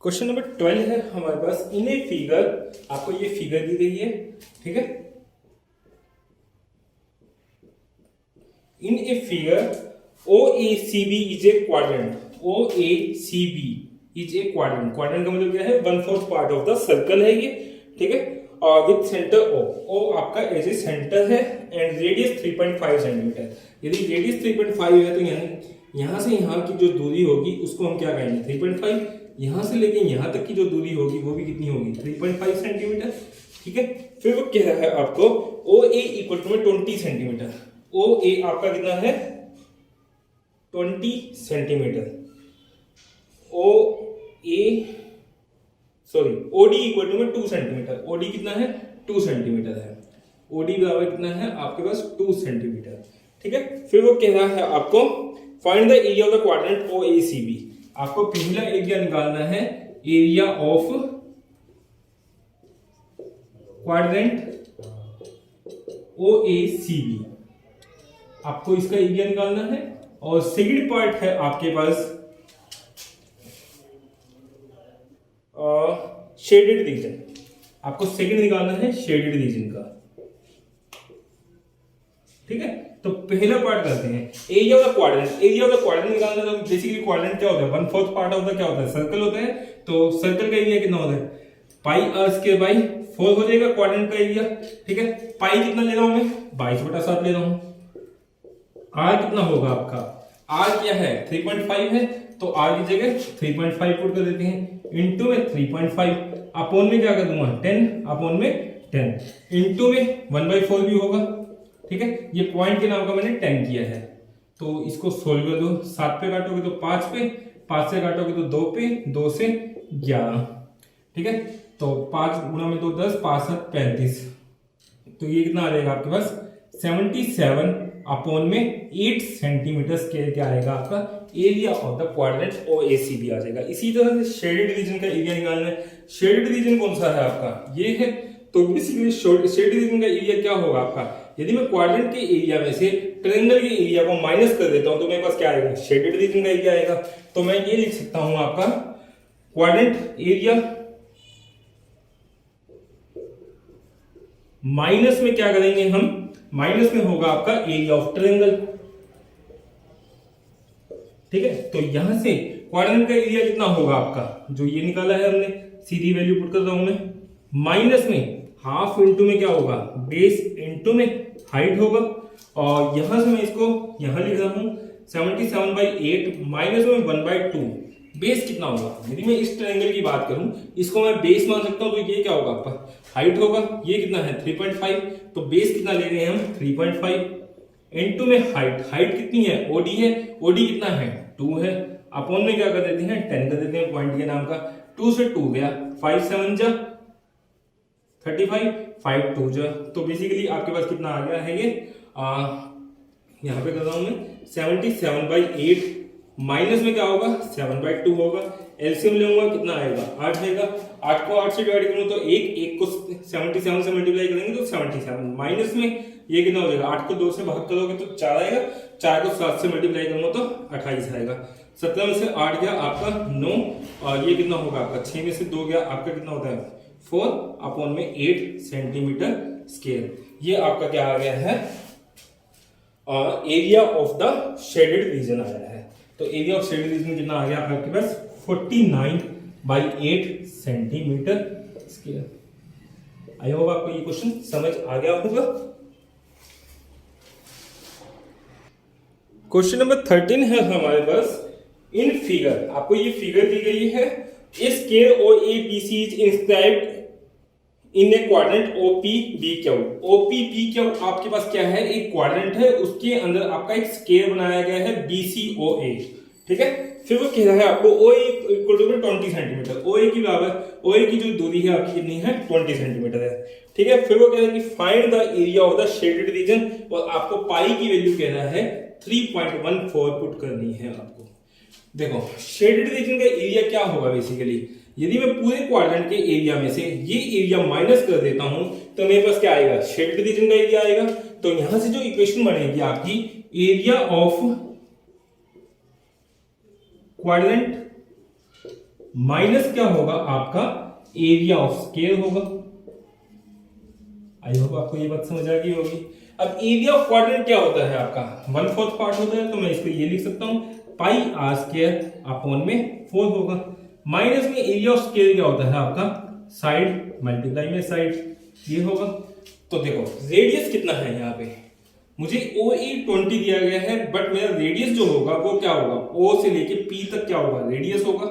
Question number 12 है हमारे पास। इन a figure, आपको ये फिगर दी गई है, ठीक है। In a figure OACB is a quadrant. OACB is a quadrant. Quadrant का मतलब क्या है? 1/4 पार्ट ऑफ द सर्कल है ये, ठीक है। और विथ सेंटर O आपका एज ए सेंटर है एंड रेडियस 3.5 सेंटीमीटर। यदि रेडियस 3.5 है तो यहां से यहां की जो दूरी होगी उसको हम क्या कहेंगे? 3.5। यहां से लेके यहां तक की जो दूरी होगी वो भी कितनी होगी? 3.5 सेंटीमीटर, ठीक है। फिर वो कह रहा है आपको OA equal to 20 centimetre. OA आपका कितना है? 20 centimetre. OD equal to 2 centimetre. OD कितना है? 2 सेंटीमीटर है। OD बराबर कितना है आपके पास? 2 सेंटीमीटर, ठीक है। फिर वो कह रहा है आपको find the area of the quadrant OACB। आपको पहला एरिया निकालना है, एरिया ऑफ क्वाड्रेंट OACB। आपको इसका एरिया निकालना है। और सेकंड पार्ट है आपके पास शेडेड रीजन। आपको सेकंड निकालना है शेडेड रीजन का, ठीक है। तो पहला पार्ट करते हैं, area of the quadrant. Area of the quadrant निकालना है तो बेसिकली क्वाड्रेंट क्या होता है? 1/4 पार्ट ऑफ द क्या होता है? सर्कल होता है। तो सर्कल का एरिया कितना होता है? पाई r²/4 हो जाएगा क्वाड्रेंट का एरिया, ठीक है। पाई कितना ले रहा हूं मैं? 22/7 ले रहा हूं। r कितना होगा आपका? r क्या है? 3.5 है, तो r की जगह 3.5 पुट कर देते हैं। इंटू में 3.5, अपॉन में क्या कर दूंगा? 10, अपॉन में 10, इंटू में 1/4 भी होगा, ठीक है। ये पॉइंट के नाम का मैंने 10 किया है। तो इसको सोल्व कर दो। 7 पे काटोगे तो 5 पे, 5 से काटोगे तो 2 पे, 2 से 11, ठीक है। तो 5 गुणा में 2 10, 5 7 35। तो ये कितना आ जाएगा आपके पास? 77 अपॉन में 8 सेंटीमीटर स्क्वायर क्या आएगा आपका? Area of the quadrant OACB आ जाएगा। इसी तरह से शेडेड रीजन का एरिया निकालना है। शेडेड रीजन कौन सा है आपका? ये है। तो बेसिकली शेडेड रीजन का एरिया क्या होगा आपका? यदि मैं क्वाड्रेंट के एरिया में से ट्रायंगल के एरिया को माइनस कर देता हूं तो मेरे पास क्या आएगा? शेडेड रीजन का एरिया आएगा। तो मैं ये लिख सकता हूं आपका क्वाड्रेंट एरिया माइनस में क्या करेंगे हम? माइनस में होगा आपका एरिया ऑफ ट्रायंगल, ठीक है। तो यहां से क्वाड्रेंट का एरिया कितना होगा आपका? जो ये निकाला है हमने, सीधी वैल्यू पुट कर रहा हूं मैं। माइनस में हाफ इंटू में क्या होगा? बेस इंटू में हाइट होगा। और यहां से मैं इसको यहां लिख रहा हूं 77/8 माइनस में 1/2। बेस कितना होगा? यदि मैं इस ट्रायंगल की बात करूं, इसको मैं बेस मान सकता हूं, तो ये क्या होगा आपका? हाइट होगा। ये कितना है? 3.5। तो बेस कितना ले रहे हैं हम? 3.5 इंटू में हाइट कितनी है? OD है। OD कितना है? 2 है। अपॉन में क्या कर देते हैं? 10 कर देते हैं पॉइंट के नाम का। 2 से 2 गया, 5 7 जा 35, 5 2 जा। तो बेसिकली आपके पास कितना आ गया है? ये यहां पे कर रहा हूं मैं 77/8 माइनस में क्या होगा? 7/2 होगा। एलसीएम लूंगा, कितना आएगा? 8 आएगा। 8 को 8 से डिवाइड करूं तो 1 को 77 से मल्टीप्लाई करेंगे तो 77। माइनस में ये कितना हो जाएगा? 8 को 2 से भाग करोगे तो 4 आएगा। 4 को 7 से मल्टीप्लाई करूंगा तो 28 आएगा। 17 में से 8 गया आपका 9, और ये कितना होगा आपका? 6 में से 2 गया आपका, कितना होता है? 4 अपॉन में 8 सेंटीमीटर स्क्वायर। ये आपका क्या आ गया है? Area of the shaded region आया है। तो एरिया ऑफ शेडेड रीजन कितना आ गया आपके पास? 49/8 सेंटीमीटर स्क्वायर। आई होप आपको ये क्वेश्चन समझ आ गया होगा। क्वेश्चन नंबर 13 है हमारे पास। इन फिगर, आपको ये फिगर दी गई है। इस square OABC is inscribed in A quadrant OPBQ। OPBQ आपके पास क्या है? एक क्वाड्रेंट है, उसके अंदर आपका एक स्क्वायर बनाया गया है BCOA, ठीक है। फिर वो कह रहा है आपको OA equal to 20 centimetre. OA की बराबर, OA की जो दूरी है आपकी कितनी है? 20 सेंटीमीटर है, ठीक है। फिर वो कह रहा है कि find the area of the shaded region, और आपको पाई की वैल्यू कह रहा है 3.14 पुट करनी है आपको। देखो शेडेड रीजन का एरिया क्या होगा? बेसिकली यदि मैं पूरे क्वाड्रेंट के एरिया में से ये एरिया माइनस कर देता हूं तो मेरे पास क्या आएगा? शेडेड रीजन का एरिया आएगा। तो यहां से जो इक्वेशन बनेगी आपकी, एरिया ऑफ क्वाड्रेंट माइनस क्या होगा आपका एरिया ऑफ स्क्वायर होगा। आई होप आपको ये बात समझ आ गई होगी। अब एरिया ऑफ क्वाड्रेंट क्या होता है आपका 1/4 पार्ट होता है, तो मैं इसको ये लिख सकता हूं पाई आर स्क्वायर अपॉन में 4 होगा। माइनस में एरिया ऑफ स्क्वायर क्या होता है आपका साइड मल्टीप्लाई में साइड, ये होगा। तो देखो रेडियस कितना है यहाँ पे, मुझे OE 20 दिया गया है, बट मेरा रेडियस जो होगा वो क्या होगा O से लेके P तक क्या होगा रेडियस होगा,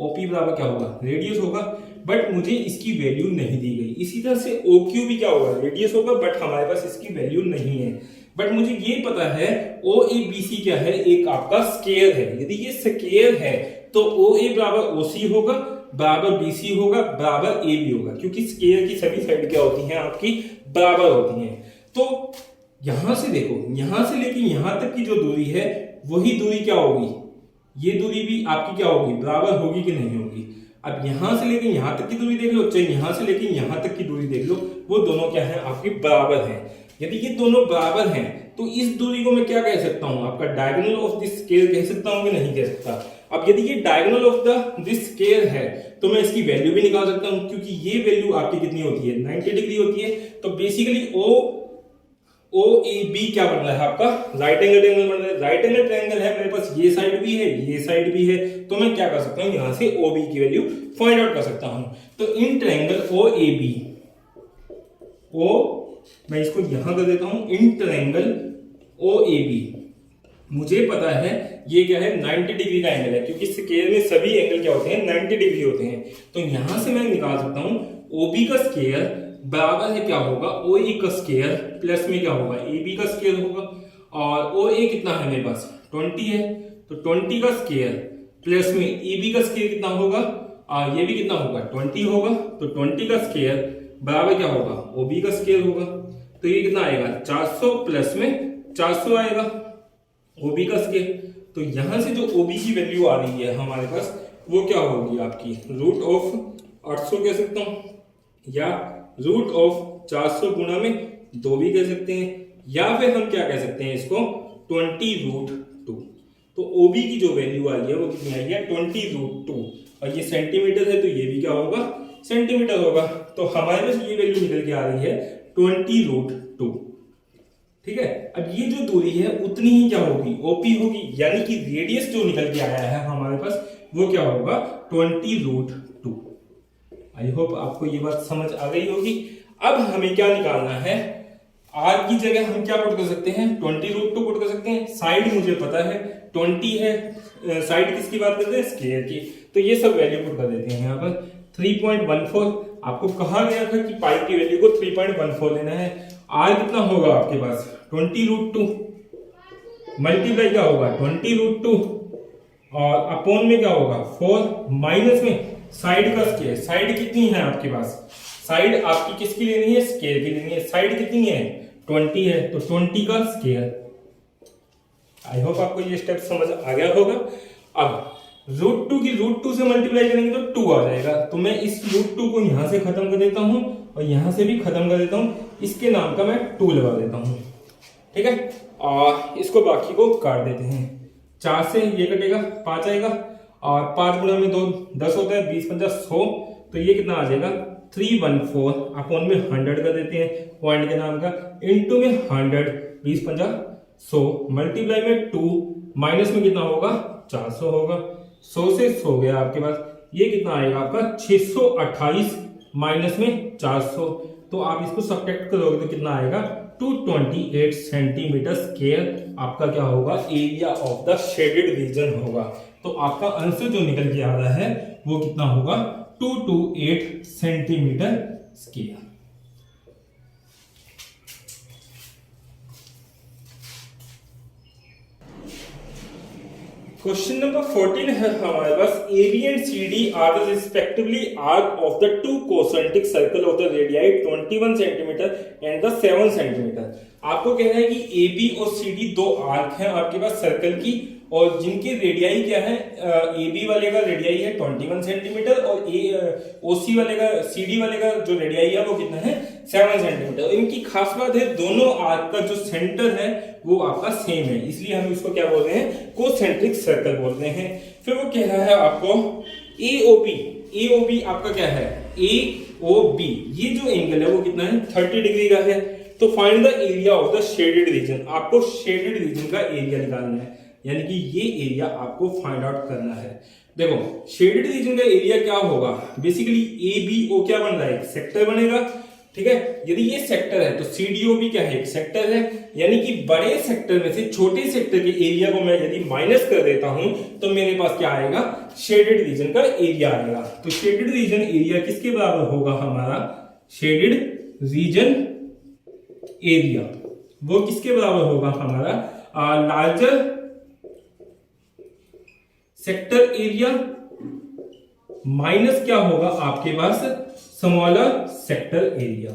OP बराबर क्या होगा रेडियस होगा, बट मुझे इसकी वैल्यू नहीं दी गई। इसी तरह से OQ भी क्या होगा रेडियस होगा, बट हमारे पास इसकी वैल्यू नहीं है। बट मुझे ये पता है OABC क्या है, एक आपका स्क्वायर है। यदि ये स्क्वायर है तो OA बराबर OC होगा, बराबर BC होगा, बराबर AB होगा, क्योंकि स्क्वायर की सभी साइड क्या होती हैं आपकी बराबर होती हैं। तो यहां से देखो, यहां से लेके यहां तक की जो दूरी है वही दूरी क्या होगी, ये दूरी भी आपकी क्या होगी बराबर होगी कि नहीं होगी। अब यहां से लेके यहां तक की दूरी देख लो, चाहे यहां से लेके यहां तक की दूरी देख लो, वो दोनों क्या है आपकी बराबर हैं। यदि ये दोनों बराबर हैं तो इस दूरी को मैं क्या कह सकता हूं, आपका डायगोनल ऑफ दिस स्क्वायर कह सकता हूं कि नहीं कह सकता। अब यदि ये डायगोनल ऑफ दिस स्क्वायर है तो मैं इसकी वैल्यू भी निकाल सकता हूं, क्योंकि ये वैल्यू आपकी कितनी होती है 90 डिग्री होती है। तो बेसिकली OAB क्या बन रहा है आपका राइट एंगल ट्रायंगल बन रहा है। राइट एंगल ट्रायंगल है मेरे पास, ये साइड भी है ये साइड भी है, तो मैं क्या कर सकता हूं यहां से OB की वैल्यू फाइंड आउट कर सकता हूं। तो इन ट्रायंगल OAB मैं इसको यहां कर देता हूं, इन ट्रायंगल OAB मुझे पता है ये क्या है 90 डिग्री का एंगल है, क्योंकि स्क्वायर में सभी एंगल क्या होते हैं 90 डिग्री होते हैं। तो यहां से मैं निकाल सकता हूं OB का स्क्वायर बराबर है क्या होगा OE का स्क्वायर प्लस में क्या होगा AB का स्क्वायर होगा, और OA कितना है मेरे पास 20 है, तो 20 का स्क्वायर प्लस में AB का स्क्वायर कितना होगा, ये भी कितना होगा 20 होगा, तो 20 का स्क्वायर बराबर क्या होगा OB का स्क्वायर होगा। तो ये कितना आएगा 400 प्लस में 400 आएगा OB का स्क्वायर। तो यहां से जो OB की वैल्यू आ रही है हमारे पास वो क्या होगी आपकी रूट ऑफ 800 कह सकता हूं, या रूट ऑफ 400 गुना में 2 भी कह सकते हैं, या फिर हम क्या कह सकते हैं इसको 20√2। तो OB की जो वैल्यू आ रही है वो कितनी आई है 20√2, और ये सेंटीमीटर है तो ये भी क्या होगा सेंटीमीटर होगा। तो हमारे पास ये वैल्यू निकल के आ रही है 20√2। ठीक है, अब ये जो दूरी है उतनी ही क्या होगी OP होगी, यानी कि रेडियस जो निकल के आया है हमारे पास वो क्या होगा 20√2। आई होप आपको ये बात समझ आ गई होगी। अब हमें क्या निकालना है, R की जगह हम क्या पुट कर सकते हैं 20√2 पुट कर सकते हैं। साइड मुझे पता है 20 है, साइड किसकी बात करते हैं स्क्वायर की, तो ये सब वैल्यू पुट कर देते हैं यहाँ पर 3.14। आपको कहा गया था कि पाई की वैल्यू को 3.14 लेना है। R कितना होगा आपके पास 20√2 मल्टीप्लाई क्या होगा 20√2 और अपॉन में क्या होगा 4 माइनस में साइड का स्क्वायर। साइड कितनी है आपके पास, साइड आपकी किसकी लेनी है स्क्वायर की लेनी है। साइड कितनी है 20 है, तो 20 का स्क्वायर। आई होप आपको ये स्टेप समझ आ गया होगा। अब √2 की √2 से मल्टीप्लाई करेंगे तो 2 आ जाएगा, तो मैं इस √2 को यहां से खत्म कर देता हूं और यहां से भी खत्म कर देता हूं, इसके नाम का मैं 2 लगा देता हूं। ठीक है, और इसको बाकी को काट देते हैं। 4 से ये कटेगा 5 आएगा, और 5 गुणा में 2 10 होता है, 20 50 100, तो ये कितना आ जाएगा 314 अपॉन में 100 कर देते हैं पॉइंट के नाम का, इनटू में 100 20 50 100 मल्टीप्लाई में 2 माइनस में कितना होगा 400 होगा। 100 से 100 गया आपके पास, ये कितना आएगा आपका 628 माइनस में 400, तो आप इसको सब्ट्रैक्ट करोगे तो कितना आएगा 228 सेंटीमीटर स्क्वायर आपका क्या होगा area of the shaded region होगा। तो आपका आंसर जो निकल के आ रहा है वो कितना होगा 228 सेंटीमीटर स्क्वायर। क्वेश्चन नंबर 14 है हमारे पास, AB and CD are the respectively arc of the two concentric circle of the radii 21 cm and the 7 cm। आपको कहना है कि AB और CD दो आर्क हैं आपके पास सर्कल की, और जिनके रेडियाई क्या है, AB वाले का रेडियाई है 21 सेंटीमीटर और OC वाले का CD वाले का जो रेडियाई है वो कितना है 7 सेंटीमीटर। इनकी खास बात है दोनों आर्क का जो सेंटर है वो आपका सेम है, इसलिए हम इसको क्या बोल रहे हैं कोसेंट्रिक सर्कल बोल रहे हैं। फिर वो कह रहा है आपको एओबी आपका क्या है, एओबी ये जो एंगल है वो कितना है 30 डिग्री का है। तो find the area of the shaded region, आपको शेडेड रीजन का एरिया निकालना है, यानी कि ये एरिया आपको फाइंड आउट करना है। देखो शेडेड रीजन का एरिया क्या होगा, बेसिकली एबीओ क्या बन रहा है, एक सेक्टर बनेगा, ठीक है। यदि ये सेक्टर है तो सीडीओ भी क्या है, एक सेक्टर है, यानी कि बड़े सेक्टर में से छोटे सेक्टर के एरिया को मैं यदि माइनस कर देता हूं तो मेरे पास क्या आएगा, शेडेड रीजन का एरिया आएगा। तो शेडेड रीजन एरिया किसके बराबर होगा हमारा, शेडेड रीजन एरिया वो किसके बराबर होगा हमारा, लार्जर सेक्टर एरिया माइनस क्या होगा आपके पास, स्मॉलर सेक्टर एरिया,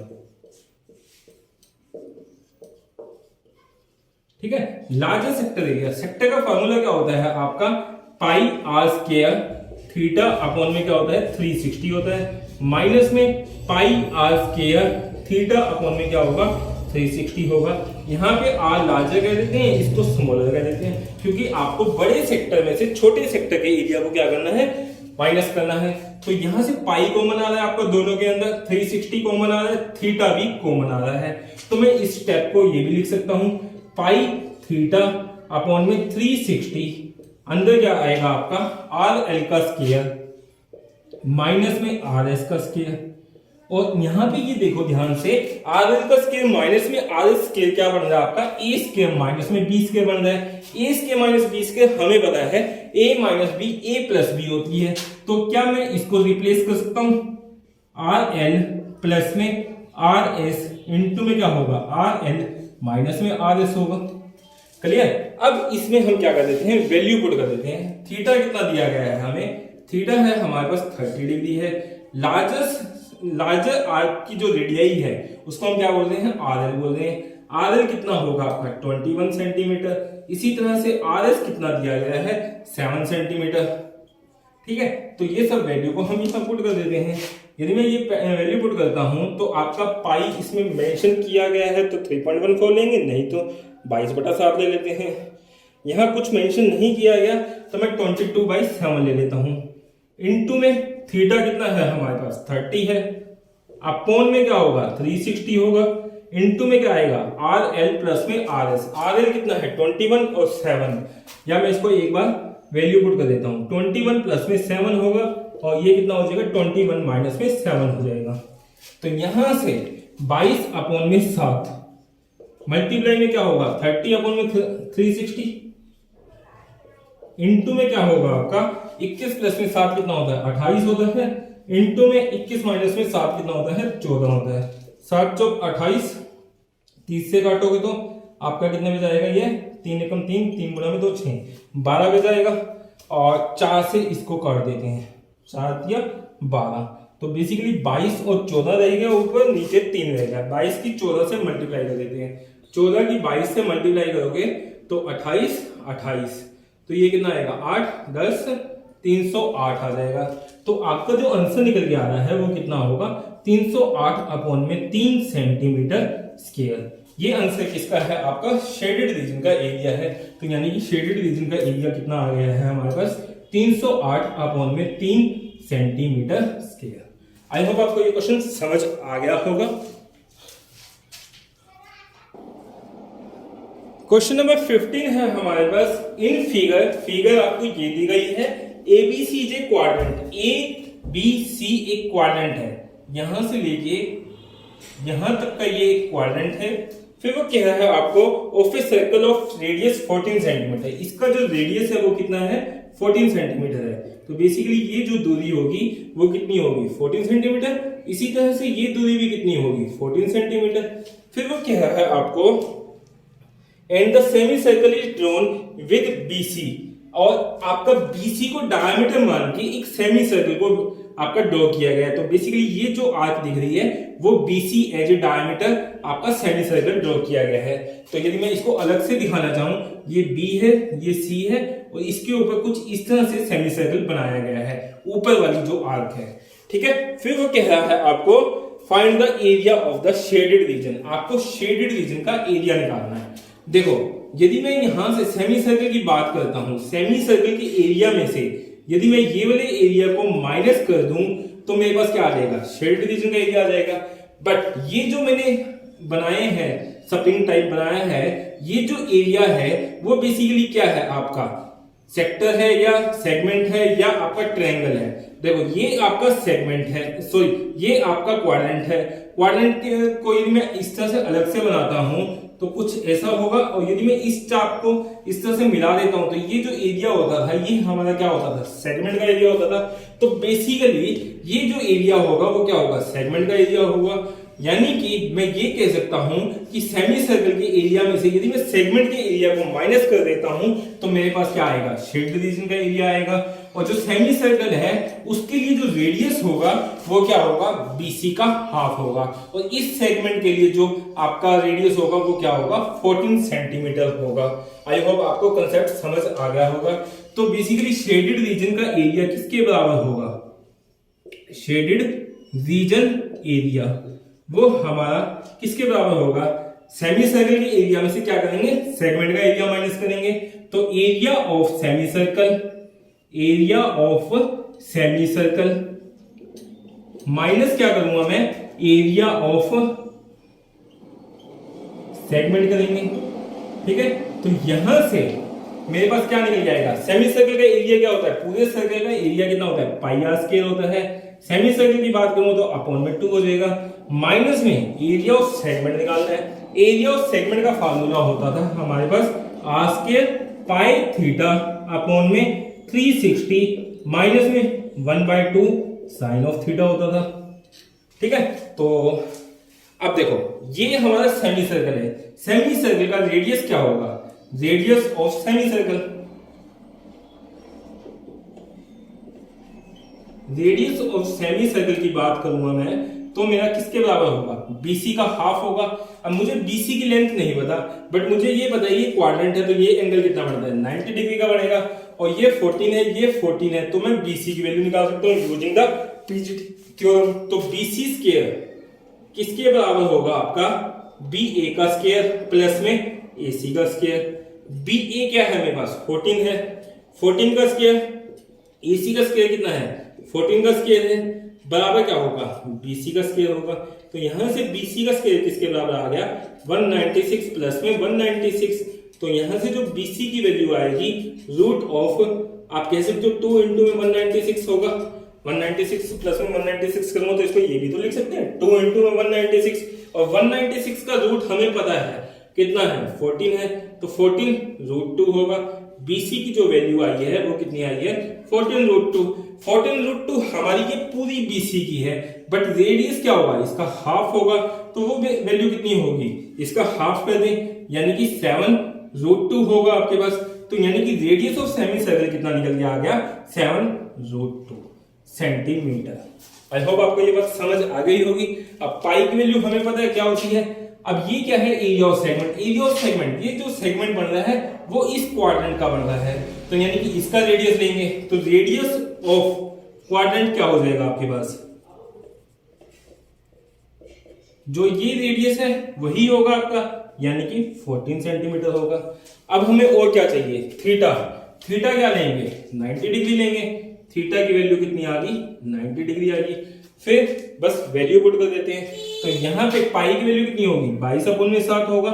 ठीक है। लार्जर सेक्टर एरिया, सेक्टर का फॉर्मूला क्या होता है आपका, पाई आर स्क्वायर थीटा अपॉन में क्या होता है 360 होता है, माइनस में पाई आर स्क्वायर थीटा अपॉन में क्या होगा 360 होगा। यहाँ पे आर लार्जर कह देते हैं, इसको स्मॉलर कह देते हैं, क्योंकि आपको बड़े सेक्टर में से छोटे सेक्टर के एरिया को क्या करना है, माइनस करना है। तो यहां से पाई कॉमन आ रहा है आपको दोनों के अंदर, 360 कॉमन आ रहा है, थीटा भी कॉमन आ रहा है। तो मैं इस स्टेप को ये भी लिख सकता हूं, पाई थीटा अपॉन में 360, अंदर क्या आएगा आपका आर एल का स्क्वायर माइनस में आर एस का स्क्वायर, और यहां पे ये देखो ध्यान से, आर एल का स्क्वायर माइनस में आर एस स्क्वायर क्या बन रहा है आपका, ए स्क्वायर माइनस में बी स्क्वायर बन रहा है। ए स्क्वायर माइनस बी स्क्वायर हमें पता है ए माइनस बी ए प्लस बी होती है, तो क्या मैं इसको रिप्लेस कर सकता हूं, आर एल प्लस में आर एस इंटू में क्या होगा, आर एल माइनस में आर एस होगा। क्लियर। अब इसमें हम क्या कर देते हैं, वैल्यू पुट कर देते हैं। थीटा कितना दिया गया है हमें, थीटा है हमारे पास 30 डिग्री है। लार्जर आर्क की जो रेडियाई है उसको हम क्या बोल रहे हैं, आर एल बोल रहे हैं। आर एल कितना होगा आपका 21 सेंटीमीटर। इसी तरह से आर एस कितना दिया गया है 7 सेंटीमीटर, ठीक है। तो ये सब वैल्यू को हम यहाँ पुट कर देते हैं। यदि मैं ये वैल्यू पुट करता हूं तो आपका पाई इसमें मेंशन किया गया है तो 3.14 लेंगे, नहीं तो 22/7 ले लेते हैं। यहाँ कुछ मेंशन नहीं किया गया तो मैं 22/7 ले लेता हूं। इनटू में थीटा कितना है हमारे पास 30 है, अपॉन में क्या होगा 360 होगा, इनटू में क्या आएगा आर एल प्लस में आर एस। आर एल कितना है 21 और 7, या मैं इसको एक बार वैल्यू पुट कर देता हूं, 21 प्लस में 7 होगा और ये कितना हो जाएगा 21 माइनस में 7 हो जाएगा। तो यहां से 22 अपॉन में 7 मल्टीप्लाई में क्या होगा 30 अपॉन में 360, इनटू में क्या होगा आपका 21 प्लस में 7 कितना होता है 28 होता है, इनटू में 21 माइनस में 7 कितना होता है 14 होता है। 7 चौक 28, 30 से काटोगे तो आपका कितने में जाएगा, ये 3 एकम 3, 3 गुणा में 2 6, 12 में जाएगा। और 4 से इसको काट देते हैं, 4 या 12, तो बेसिकली 22 और 14 रहेगा ऊपर, नीचे 3 रहेगा। 22 की 14 से मल्टीप्लाई कर देते हैं, 14 की 22 से मल्टीप्लाई करोगे तो 28 28, तो ये कितना आएगा 8 10 308 आ जाएगा। तो आपका जो आंसर निकल के आ रहा है वो कितना होगा 308 अपॉन में 3 सेंटीमीटर स्क्वायर। ये आंसर किसका है आपका, शेडेड रीजन का एरिया है। तो यानी कि शेडेड रीजन का एरिया कितना आ गया है हमारे पास 308 अपॉन में 3 सेंटीमीटर स्क्वायर। आई होप आपको ये क्वेश्चन समझ आ गया होगा। क्वेश्चन नंबर 15 है हमारे पास। इन फिगर आपको ये दी गई है, ABC J quadrant, A B C एक क्वाड्रेंट है, यहां से लेके यहां तक का ये क्वाड्रेंट है। फिर वो कह रहा है आपको of a circle of radius 14 centimetre, इसका जो रेडियस है वो कितना है 14 सेंटीमीटर है। तो बेसिकली ये जो दूरी होगी वो कितनी होगी 14 सेंटीमीटर। इसी तरह से ये दूरी भी कितनी होगी 14 सेंटीमीटर। फिर वो कह रहा है आपको and the semi circle is drawn with BC, और आपका बीसी को डायमीटर मान के एक सेमी सर्कल को आपका ड्रॉ किया गया है। तो बेसिकली ये जो आर्क दिख रही है वो बीसी एज ए डायमीटर आपका सेमी सर्कल ड्रॉ किया गया है। तो यदि मैं इसको अलग से दिखाना चाहूं, ये बी है, ये सी है, और इसके ऊपर कुछ इस तरह से सेमी सर्कल बनाया गया है, ऊपर वाली जो आर्क है, ठीक है। फिर वो कह रहा है आपको find the area of the shaded region, आपको शेडेड रीजन का एरिया निकालना है। देखो यदि मैं यहां से सेमी सर्कल की बात करता हूं, सेमी सर्कल के एरिया में से यदि मैं ये वाले एरिया को माइनस कर दूं तो मेरे पास क्या आ जाएगा, शेडेड रीजन का एरिया आ जाएगा। बट ये जो मैंने बनाए हैं, स्प्रिंग टाइप बनाया है, ये जो एरिया है वो बेसिकली क्या है, आपका सेक्टर है या सेगमेंट है या आपका ट्रायंगल है। देखो ये आपका सेगमेंट है, सॉरी ये आपका क्वाड्रेंट है। क्वाड्रेंट को यदि मैं इस तरह से अलग से बनाता हूं तो कुछ ऐसा होगा, और यदि मैं इस चाप को इस तरह से मिला देता हूं तो ये जो एरिया होता था ये हमारा क्या होता था, सेगमेंट का एरिया होता था। तो बेसिकली ये जो एरिया होगा वो क्या होगा, सेगमेंट का एरिया होगा। यानी कि मैं ये कह सकता हूं कि सेमी सर्कल के एरिया में से यदि मैं सेगमेंट के एरिया को माइनस कर देता हूं तो मेरे पास क्या आएगा, शेडेड रीजन का एरिया आएगा। और जो सेमी सर्कल है उसके लिए जो रेडियस होगा वो क्या होगा, BC का हाफ होगा। और इस सेगमेंट के लिए जो आपका रेडियस होगा वो क्या होगा, 14 सेंटीमीटर होगा। आई होप आपको कंसेप्ट समझ आ गया होगा। तो बेसिकली शेडेड रीजन का एरिया किसके बराबर होगा, शेडेड रीजन एरिया वो हमारा किसके बराबर होगा, सेमी सर्कल के एरिया में से क्या करेंगे, सेगमेंट का एरिया माइनस करेंगे। तो area of semi circle, area of semi circle minus क्या करूंगा मैं, एरिया ऑफ सेगमेंट करेंगे। ठीक है, तो यहां से मेरे पास क्या निकल जाएगा, सेमी सर्कल का एरिया क्या होता है, पूरे सर्कल का एरिया कितना होता है, पाई आर स्क्वायर होता है। सेमी सर्कल की बात करूं तो अपॉन में 2 हो जाएगा। माइनस में एरिया ऑफ सेगमेंट निकालना है। एरिया ऑफ सेगमेंट का फार्मूला होता था हमारे पास r square pi theta upon में 360 माइनस में 1/2 साइन ऑफ थीटा होता था। ठीक है, तो अब देखो ये हमारा सेमी सर्कल है। सेमी सर्कल का रेडियस क्या होगा, radius of semi circle, radius of semi circle की बात करूंगा मैं तो मेरा किसके बराबर होगा, BC का हाफ होगा। अब मुझे BC की लेंथ नहीं पता, बट मुझे ये पता है ये क्वाड्रेंट है तो ये एंगल कितना बढ़ता है, 90 डिग्री का बढ़ेगा। और ये 14 है, ये 14 है, तो मैं BC की वैल्यू निकाल सकता हूँ यूजिंग द पीजीटी थ्योरम। तो BC स्क्वायर किसके बराबर होगा आपका, BA का स्क्वायर प्लस में AC का स्क्वायर। BA क्या है मेरे पास, 14 है, 14 का स्क्वायर, AC का स्क्वायर कितना है, 14 का स्क्वायर है, बराबर क्या होगा, BC का स्क्वायर होगा। तो यहां से BC का स्क्वायर किसके बराबर आ गया, 196 प्लस में 196। तो यहां से जो BC की वैल्यू आएगी रूट ऑफ, आप कह सकते हो 2 इंटू में 196 होगा। 196 प्लस में 196 करूंगा तो इसको ये भी तो लिख सकते हैं 2 इंटू में 196। और 196 का रूट हमें पता है कितना है, 14 है, तो 14 रूट 2 होगा। BC की जो वैल्यू आई है वो कितनी आई है, 14 रूट 2। 14 रूट 2 हमारी ये पूरी BC की है, बट रेडियस क्या होगा, इसका हाफ होगा। तो वो वैल्यू कितनी होगी, इसका हाफ कर दें यानी कि 7 रूट 2 होगा आपके पास। तो यानी कि रेडियस ऑफ सेमी सर्कल कितना निकल के आ गया, 7 रूट 2 सेंटीमीटर। आई होप आपको ये बात समझ आ गई होगी। अब पाई की वैल्यू हमें पता है क्या होती है। अब ये क्या है, area of segment. Area of segment, ये जो सेगमेंट बन रहा है वो इस क्वाड्रेंट का बन रहा है, तो यानी कि इसका रेडियस लेंगे तो रेडियस ऑफ क्वाड्रेंट क्या हो जाएगा आपके पास, जो ये रेडियस है वही होगा आपका, यानी कि 14 सेंटीमीटर होगा। अब हमें और क्या चाहिए, थीटा। थीटा क्या लेंगे, 90 डिग्री लेंगे। थीटा की वैल्यू कितनी आ गई, 90 डिग्री आ गई। फिर बस वैल्यू पुट कर देते हैं, तो यहां पे पाई की वैल्यू कितनी होगी, 22/7 होगा।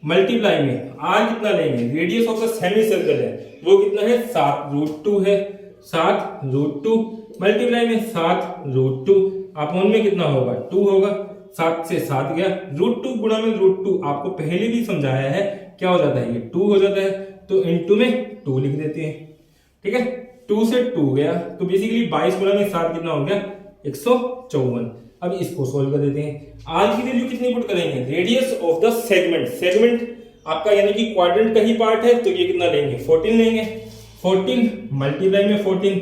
मल्टीप्लाई में आर कितना लेंगे, radius of the semi circle है वो कितना है, 7 रूट 2 है। 7 रूट 2 मल्टीप्लाई में 7 रूट 2 अपॉन में कितना होगा, 2 होगा। 7 से 7 गया, रूट 2 गुणा में रूट 2 आपको पहले भी समझाया है, क्या हो जाता है, ये 2 हो जाता है। तो इनटू में 2 लिख देते हैं। ठीक है, 2 से 2 गया, तो बेसिकली 22 गुणा में 7 कितना हो गया, 154। अब इसको सोल्व कर देते हैं। आर की वैल्यू कितनी पुट करेंगे, radius of the segment. Segment आपका यानी कि क्वाड्रेंट का ही पार्ट है, तो ये कितना लेंगे, 14 लेंगे। 14 मल्टीप्लाई में 14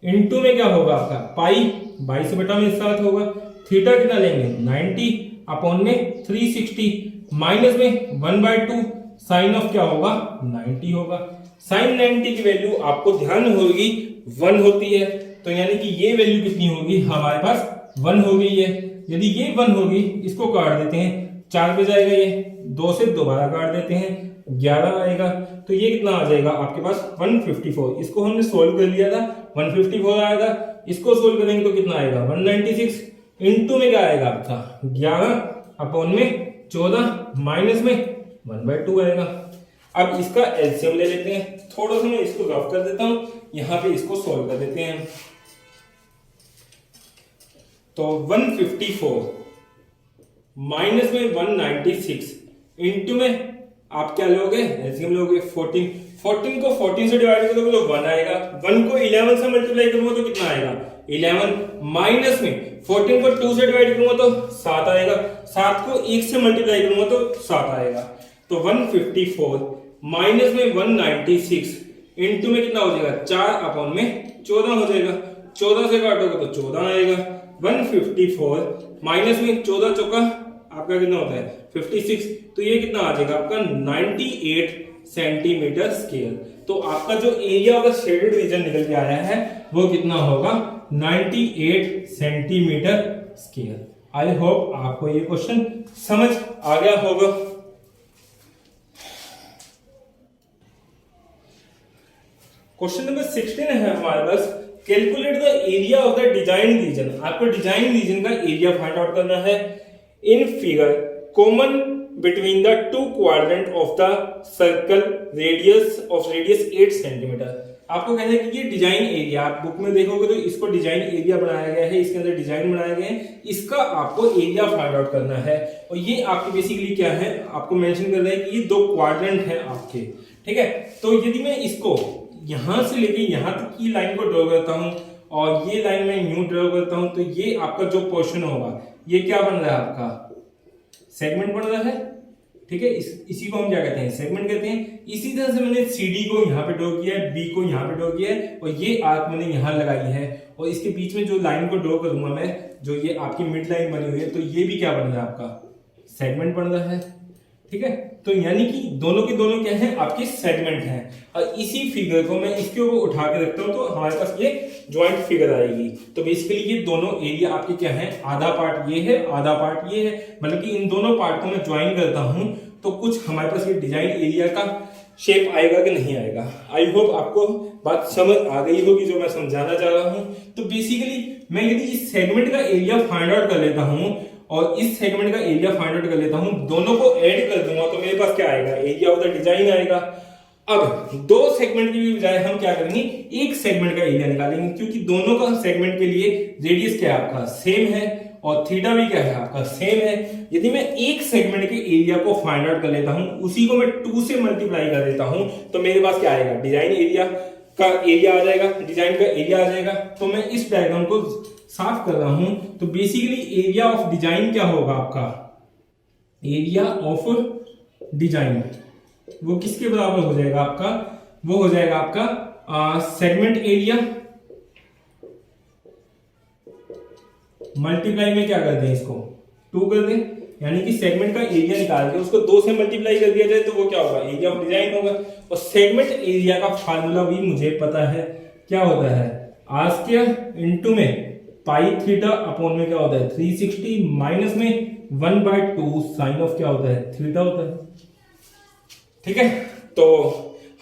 इनटू में क्या होगा आपका, पाई 22/7 होगा। थीटा कितना लेंगे, 90 अपॉन में 360 माइनस में 1/2 साइन ऑफ क्या होगा, 90 होगा। साइन 90 की वैल्यू आपको ध्यान होगी 1 होती है, तो यानी कि ये वैल्यू कितनी होगी, हमारे पास 1 हो गई है। यदि ये 1 होगी, इसको काट देते हैं, 4 पे जाएगा, ये 2 से दोबारा काट देते हैं, 11 आएगा। तो ये कितना आ जाएगा आपके पास 154। इसको हमने सोल्व कर लिया था, 154 आया था। इसको सोल्व करेंगे तो कितना आएगा 196। इनटू में क्या आएगा आपका 11 अपॉन में 14 माइनस में 1/2 आएगा। अब इसका एलसीएम ले लेते हैं। थोड़ा सा मैं इसको रफ कर देता हूं, यहां पे इसको सोल्व कर देते हैं। तो 154 माइनस में 196 इंटू में आप क्या लोगे, एलसीएम लोगे 14। 14 को 14 से डिवाइड करोगे तो 1 आएगा। 1 को 11 से मल्टीप्लाई करूंगा तो कितना आएगा 11 माइनस में 14 को 2 से डिवाइड करूंगा तो 7 आएगा। 7 को 1 से मल्टीप्लाई करूंगा तो 7 आएगा। तो 154 माइनस में 196 इंटू में कितना हो जाएगा 4 अपॉन में 14 हो जाएगा। 14 से काटोगे तो 14 आएगा। 154 माइनस में 14 चौका आपका कितना होता है 56। तो ये कितना आ जाएगा आपका 98 सेंटीमीटर स्क्वायर। तो आपका जो area of the shaded region निकल के आया है वो कितना होगा 98 सेंटीमीटर स्क्वायर। आई होप आपको ये क्वेश्चन समझ आ गया होगा। क्वेश्चन नंबर 16 है हमारे पास, calculate the area of the design region. आपको डिजाइन रीजन का एरिया फाइंड आउट करना है। In figure common between the two quadrant of the circle radius 8 centimetre. आपको कहना है कि ये डिजाइन एरिया, आप बुक में देखोगे तो इसको डिजाइन एरिया बनाया गया है, इसके अंदर डिजाइन बनाया गया है, इसका आपको एरिया फाइंड आउट करना है। और ये आपके बेसिकली क्या है, आपको मेंशन कर रहा है कि ये 2 क्वाड्रेंट हैं आपके, ठीक है। तो यदि मैं इसको यहां से लेके यहां तक की लाइन को ड्रॉ करता हूं और ये लाइन में न्यू ड्रॉ करता हूं, तो ये आपका जो पोर्शन होगा ये क्या बन रहा है आपका सेगमेंट बन रहा है, ठीक है। इसी को हम क्या कहते हैं सेगमेंट कहते हैं। इसी तरह से मैंने CD को यहाँ पे ड्रॉ किया है, B को यहाँ पे ड्रॉ किया है और ये आर्क मैंने यहाँ लगाई है और इसके बीच में जो लाइन को ड्रॉ करूंगा मैं, जो ये आपकी मिड लाइन बनी हुई है, तो ये भी क्या बन रहा है आपका सेगमेंट बन रहा है, ठीक है। तो यानी कि दोनों के दोनों क्या है आपके सेगमेंट हैं। और इसी फिगर को मैं इसके ऊपर उठा के रखता हूं तो हमारे पास ये ज्वाइंट फिगर आएगी। तो बेसिकली ये दोनों एरिया आपके क्या है, आधा पार्ट ये है, आधा पार्ट ये है, मतलब कि इन दोनों पार्ट को मैं ज्वाइन करता हूं तो कुछ हमारे पास ये डिजाइन एरिया का शेप आएगा कि नहीं आएगा। आई होप आपको बात समझ आ गई होगी जो मैं समझाना चाह रहा हूं। तो बेसिकली मैं यदि इस सेगमेंट का एरिया फाइंड आउट कर लेता हूं और इस सेगमेंट का एरिया फाइंड आउट कर लेता हूं, दोनों को ऐड कर दूंगा तो मेरे पास क्या आएगा एरिया ऑफ द डिजाइन आएगा। अब 2 सेगमेंट की बजाय हम क्या करेंगे, एक सेगमेंट का एरिया निकालेंगे, क्योंकि दोनों का सेगमेंट के लिए रेडियस क्या है आपका सेम है और थीटा भी क्या है आपका सेम है। यदि मैं एक सेगमेंट के एरिया को फाइंड आउट कर लेता हूं, उसी को मैं 2 से मल्टीप्लाई कर देता हूं, तो मेरे पास क्या आएगा डिजाइन एरिया का एरिया आ जाएगा, डिजाइन का एरिया आ जाएगा। तो मैं इस डायग्राम को साफ कर रहा हूं। तो बेसिकली एरिया ऑफ डिजाइन क्या होगा आपका, एरिया ऑफ डिजाइन वो किसके बराबर हो जाएगा आपका, वो हो जाएगा आपका सेगमेंट एरिया मल्टीप्लाई में क्या कर दें, इसको 2 कर दें, यानी कि सेगमेंट का एरिया निकाल के उसको 2 से मल्टीप्लाई कर दिया जाए तो वो क्या होगा एरिया ऑफ डिजाइन होगा। और सेगमेंट एरिया का फार्मूला भी मुझे पता है, क्या होता है आर स्क्वायर इनटू में पाई थीटा अपॉन में क्या होता है 360 माइनस में 1/2 साइन ऑफ क्या होता है थीटा होता है, ठीक है। तो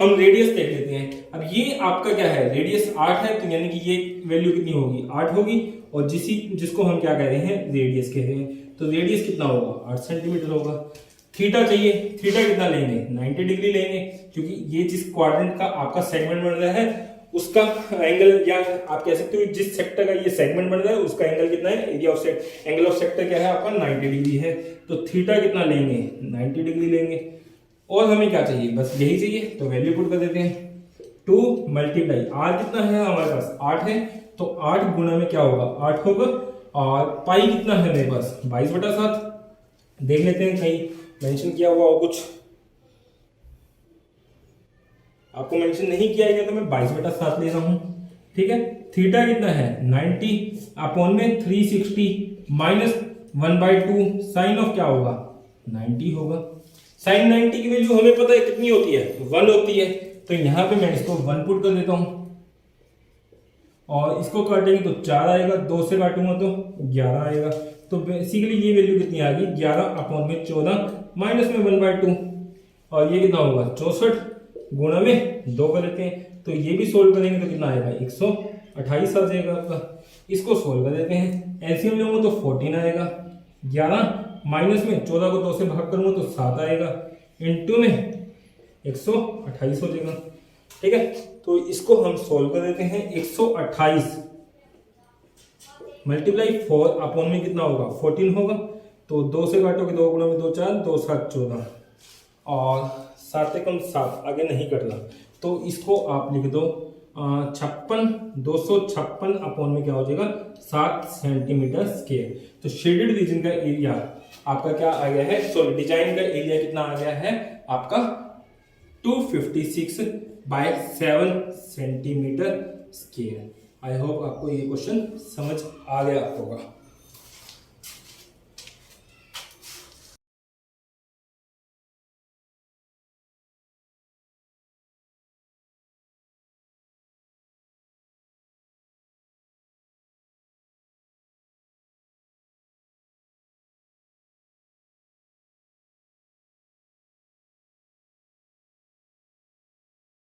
हम रेडियस देख लेते हैं। अब ये आपका क्या है रेडियस 8 है, तो यानी कि ये वैल्यू कितनी होगी 8 होगी, और जिसको हम क्या कह रहे हैं रेडियस कह रहे हैं। तो रेडियस कितना होगा 8 सेंटीमीटर होगा। थीटा चाहिए, थीटा कितना लेंगे 90 डिग्री लेंगे, क्योंकि ये जिस क्वाड्रेंट का आपका सेगमेंट बन रहा है उसका एंगल, या आप कह सकते हो जिस सेक्टर का ये सेगमेंट बन रहा है उसका एंगल कितना है, area of angle of sector क्या है आपका 90 डिग्री है। तो थीटा कितना लेंगे 90 डिग्री लेंगे। और हमें क्या चाहिए, बस यही चाहिए, तो वैल्यू पुट कर देते हैं 2 मल्टीप्लाई आर कितना है हमारे पास 8 है, तो 8 गुना में क्या होगा 8 होगा, और पाई कितना है मेरे पास 22/7। देख लेते हैं कहीं मेंशन किया हुआ हो कुछ, आपको मेंशन नहीं किया गया तो मैं 22/7 ले रहा हूं, ठीक है। थीटा कितना है 90 अपॉन में 360 माइनस 1/2 साइन ऑफ क्या होगा 90 होगा। साइन 90 की वैल्यू हमें पता है कितनी होती है 1 होती है, तो यहां पे मैं इसको 1 पुट कर देता हूं और इसको काटेंगे तो 4 आएगा, 2 से काटूंगा तो 11 आएगा। तो बेसिकली ये वैल्यू कितनी आ गई 11 अपॉन में 14 माइनस में 1/2, और ये कितना होगा 64 गुणा में 2 कर लेते हैं, तो ये भी सोल्व करेंगे तो कितना आएगा 128 आ जाएगा आपका। इसको सोल्व कर देते हैं, एलसीएम लूंगा तो 14 आएगा, 11 माइनस में 14 को 2 से भाग करूंगा तो 7 आएगा, इनटू में 128 हो जाएगा। ठीक है, तो इसको हम सोल्व कर देते हैं। 128 मल्टीप्लाई 4 अपॉन में कितना होगा 14 होगा, तो 2 से काटोगे 2 गुणा में 2 4, 2 7 14 और 7 कम 7 आगे नहीं करना, तो इसको आप लिख दो 256 अपॉन में क्या हो जाएगा 7 सेंटीमीटर स्क्वायर। तो शेडेड रीजन का एरिया आपका क्या आ गया है, सॉरी डिजाइन का एरिया कितना आ गया है आपका 256 by 7 centimetre square. I hope आपको ये क्वेश्चन समझ आ गया होगा।